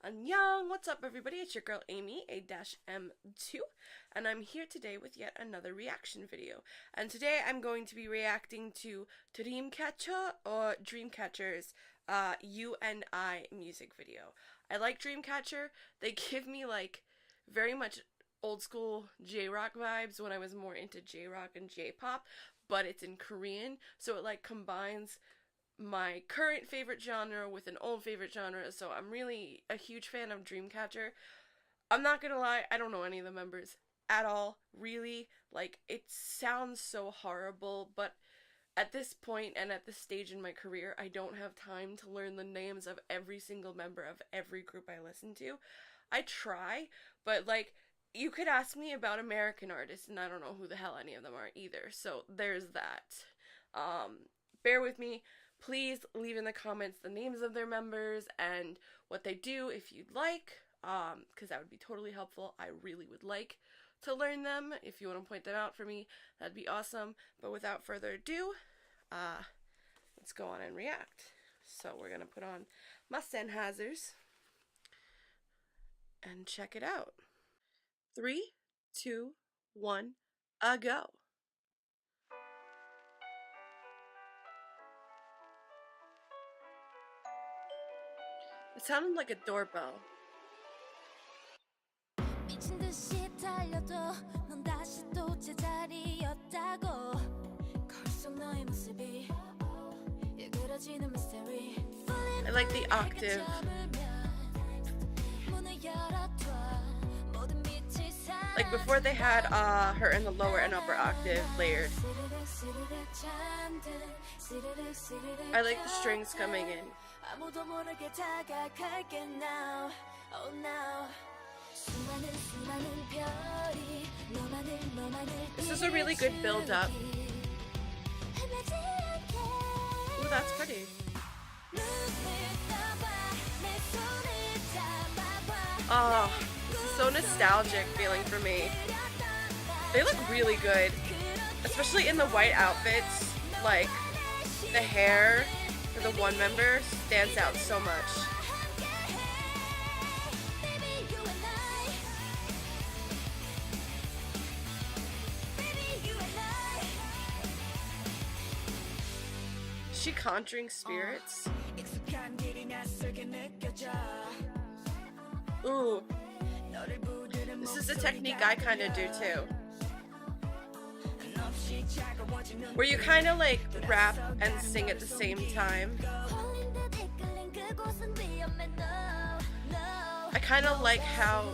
Annyeong! What's up, everybody? It's your girl Amy, A-M2, and I'm here today with yet another reaction video. And today I'm going to be reacting to Dreamcatcher or Dreamcatcher's You and I music video. I like Dreamcatcher. They give me like very much old school J-rock vibes when I was more into J-rock and J-pop, but it's in Korean, so it like combines my current favorite genre with an old favorite genre, so I'm really a huge fan of Dreamcatcher. I'm not gonna lie, I don't know any of the members at all, really. Like, it sounds so horrible, but at this point and at this stage in my career, I don't have time to learn the names of every single member of every group I listen to. I try, but like, you could ask me about American artists, and I don't know who the hell any of them are either, so there's that. Bear with me. Please leave in the comments the names of their members and what they do if you'd like, because that would be totally helpful. I really would like to learn them. If you want to point them out for me, that'd be awesome. But without further ado, let's go on and react. So we're going to put on my Sennheisers and check it out. 3, 2, 1, a go. It sounded like a doorbell. I like the octave. Like before they had her in the lower and upper octave layered. I like the strings coming in. This is a really good build up. Ooh, that's pretty. Oh, this is so nostalgic feeling for me. They look really good, especially in the white outfits. Like, the hair for the one member stands out so much. Is she conjuring spirits? Ooh. This is a technique I kind of do too. Where you kind of like rap and sing at the same time. I kind of like how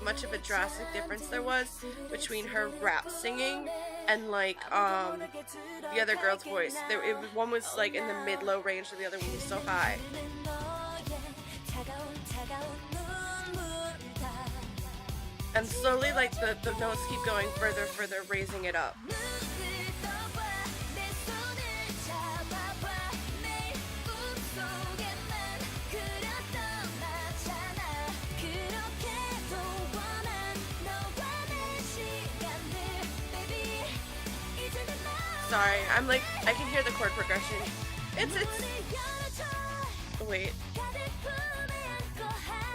much of a drastic difference there was between her rap singing and like the other girl's voice. One was like in the mid-low range and the other one was so high. And slowly like the notes keep going further, raising it up. Sorry, I'm like, I can hear the chord progression. It's, oh wait.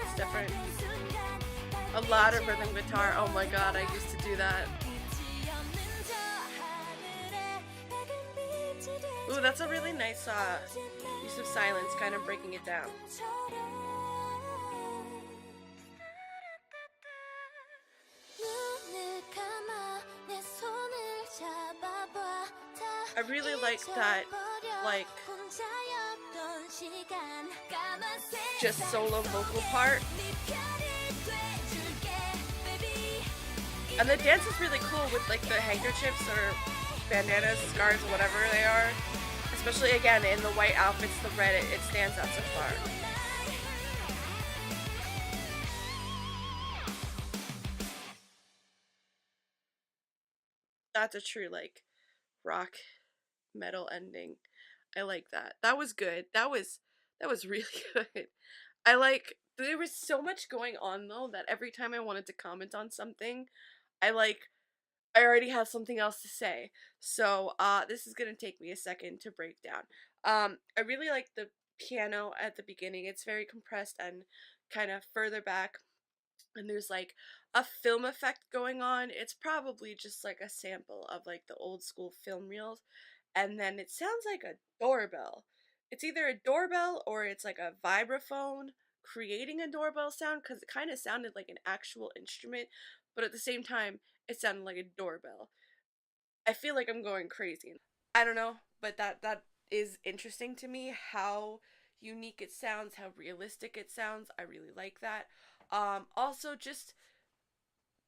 It's different. A lot of rhythm guitar, oh my god, I used to do that. Ooh, that's a really nice use of silence, kind of breaking it down. I really like that, like, just solo vocal part. And the dance is really cool with like the handkerchiefs or bandanas, scarves, whatever they are. Especially again in the white outfits, the red, it stands out so far. That's a true like rock metal ending. I like that. That was good. That was really good. I like, there was so much going on though that every time I wanted to comment on something, I already have something else to say. So this is gonna take me a second to break down. I really like the piano at the beginning. It's very compressed and kind of further back, and there's like a film effect going on. It's probably just like a sample of like the old school film reels, and then it sounds like a doorbell. It's either a doorbell or it's like a vibraphone creating a doorbell sound, because it kind of sounded like an actual instrument, but at the same time it sounded like a doorbell. I feel like I'm going crazy. I don't know, but that is interesting to me, how unique it sounds, how realistic it sounds. I really like that. Also just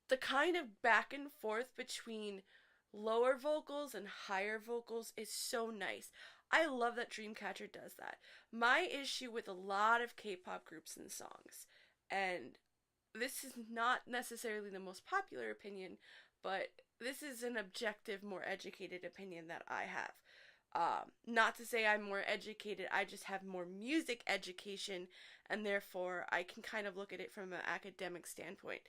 the kind of back and forth between lower vocals and higher vocals is so nice. I love that Dreamcatcher does that. My issue with a lot of K-pop groups and songs, and this is not necessarily the most popular opinion, but this is an objective, more educated opinion that I have. Not to say I'm more educated, I just have more music education, and therefore I can kind of look at it from an academic standpoint.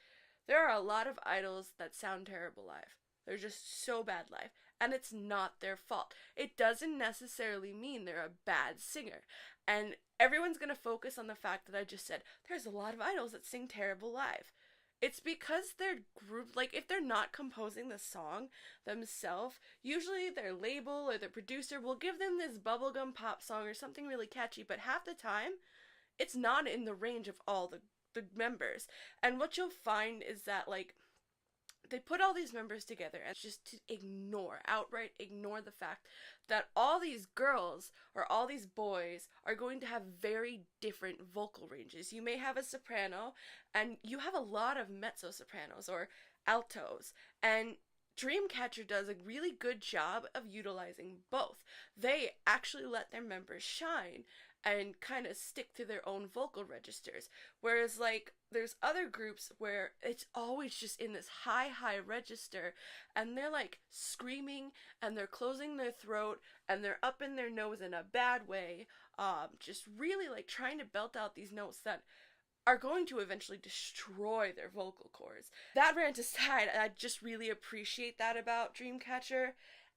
There are a lot of idols that sound terrible live. They're just so bad live, and it's not their fault. It doesn't necessarily mean they're a bad singer. And everyone's gonna focus on the fact that I just said there's a lot of idols that sing terrible live. It's because their group, like, if they're not composing the song themselves, usually their label or their producer will give them this bubblegum pop song or something really catchy, but half the time, it's not in the range of all the members. And what you'll find is that, like, they put all these members together and just to outright ignore the fact that all these girls or all these boys are going to have very different vocal ranges. You may have a soprano, and you have a lot of mezzo sopranos or altos, and Dreamcatcher does a really good job of utilizing both. They actually let their members shine and kind of stick to their own vocal registers. Whereas, like, there's other groups where it's always just in this high register, and they're like screaming, and they're closing their throat, and they're up in their nose in a bad way, just really like trying to belt out these notes that are going to eventually destroy their vocal cords. That rant aside, I just really appreciate that about Dreamcatcher,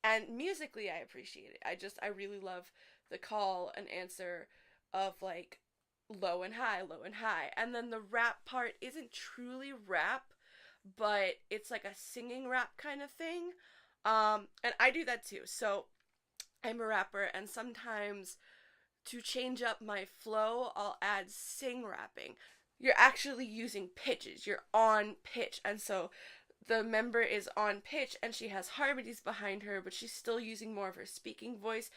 and musically I appreciate it. I really love the call and answer of like low and high, low and high. And then the rap part isn't truly rap, but it's like a singing rap kind of thing. And I do that too. So I'm a rapper, and sometimes to change up my flow, I'll add sing rapping. You're actually using pitches. You're on pitch. And so the member is on pitch and she has harmonies behind her, but she's still using more of her speaking voice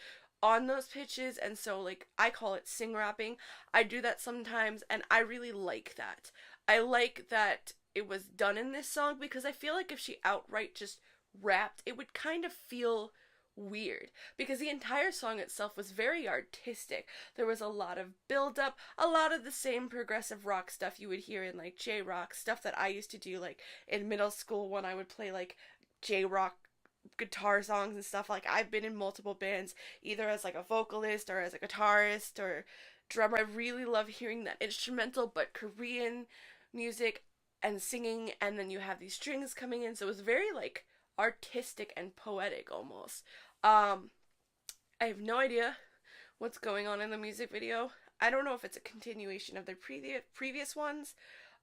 on those pitches, and so like I call it sing rapping. I do that sometimes, and I really like that. I like that it was done in this song, because I feel like if she outright just rapped, it would kind of feel weird, because the entire song itself was very artistic. There was a lot of build up, a lot of the same progressive rock stuff you would hear in like J-rock, stuff that I used to do like in middle school when I would play like J-rock guitar songs and stuff. Like, I've been in multiple bands, either as like a vocalist or as a guitarist or drummer. I really love hearing that instrumental but Korean music and singing, and then you have these strings coming in, so it was very like artistic and poetic almost. I have no idea what's going on in the music video. I don't know if it's a continuation of their previous ones.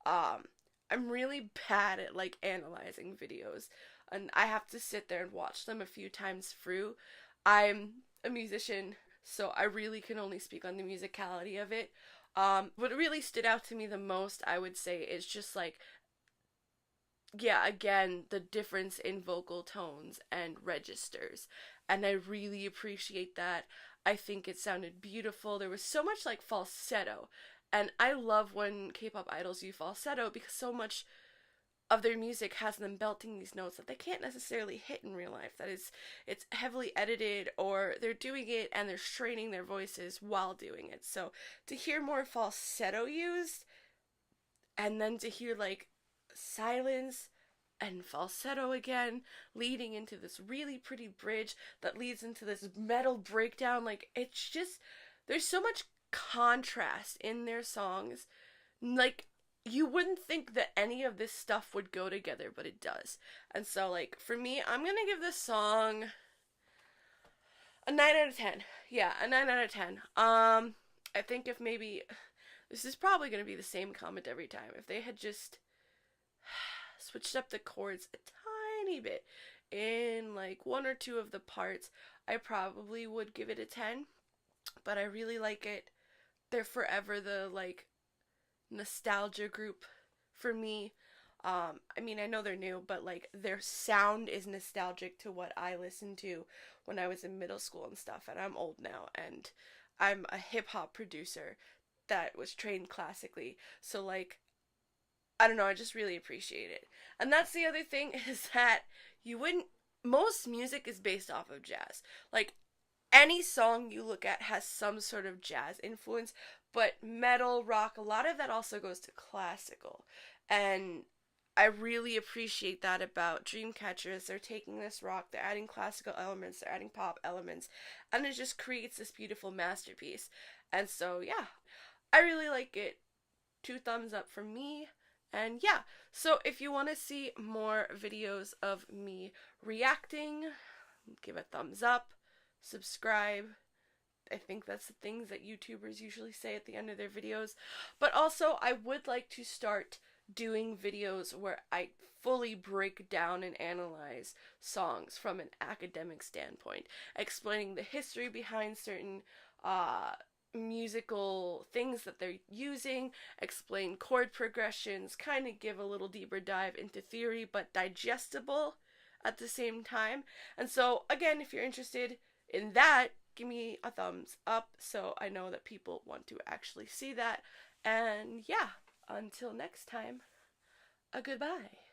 I'm really bad at like analyzing videos, and I have to sit there and watch them a few times through. I'm a musician, so I really can only speak on the musicality of it. What really stood out to me the most, I would say, is just like, yeah, again, the difference in vocal tones and registers. And I really appreciate that. I think it sounded beautiful. There was so much like falsetto. And I love when K-pop idols use falsetto, because so much of their music has them belting these notes that they can't necessarily hit in real life. That is, it's heavily edited, or they're doing it and they're straining their voices while doing it. So to hear more falsetto used, and then to hear like silence and falsetto again, leading into this really pretty bridge that leads into this metal breakdown, like, it's just, there's so much contrast in their songs. Like, you wouldn't think that any of this stuff would go together, but it does. And so, like, for me, I'm gonna give this song a 9 out of 10. Yeah, a 9 out of 10. I think if maybe This is probably going to be the same comment every time. If they had just switched up the chords a tiny bit in like one or two of the parts, I probably would give it a 10. But I really like it. They're forever the like nostalgia group for me. I mean, I know they're new, but like their sound is nostalgic to what I listened to when I was in middle school and stuff. And I'm old now, and I'm a hip hop producer that was trained classically. So like, I don't know, I just really appreciate it. And that's the other thing is that you wouldn't. Most music is based off of jazz. Like any song you look at has some sort of jazz influence, but metal, rock, a lot of that also goes to classical. And I really appreciate that about Dreamcatcher is they're taking this rock, they're adding classical elements, they're adding pop elements, and it just creates this beautiful masterpiece. And so, yeah, I really like it. 2 thumbs up from me. And yeah, so if you want to see more videos of me reacting, give a thumbs up, subscribe. I think that's the things that YouTubers usually say at the end of their videos. But also, I would like to start doing videos where I fully break down and analyze songs from an academic standpoint, explaining the history behind certain musical things that they're using, explain chord progressions, kind of give a little deeper dive into theory, but digestible at the same time. And so, again, if you're interested in that, give me a thumbs up so I know that people want to actually see that. And yeah, until next time, a goodbye.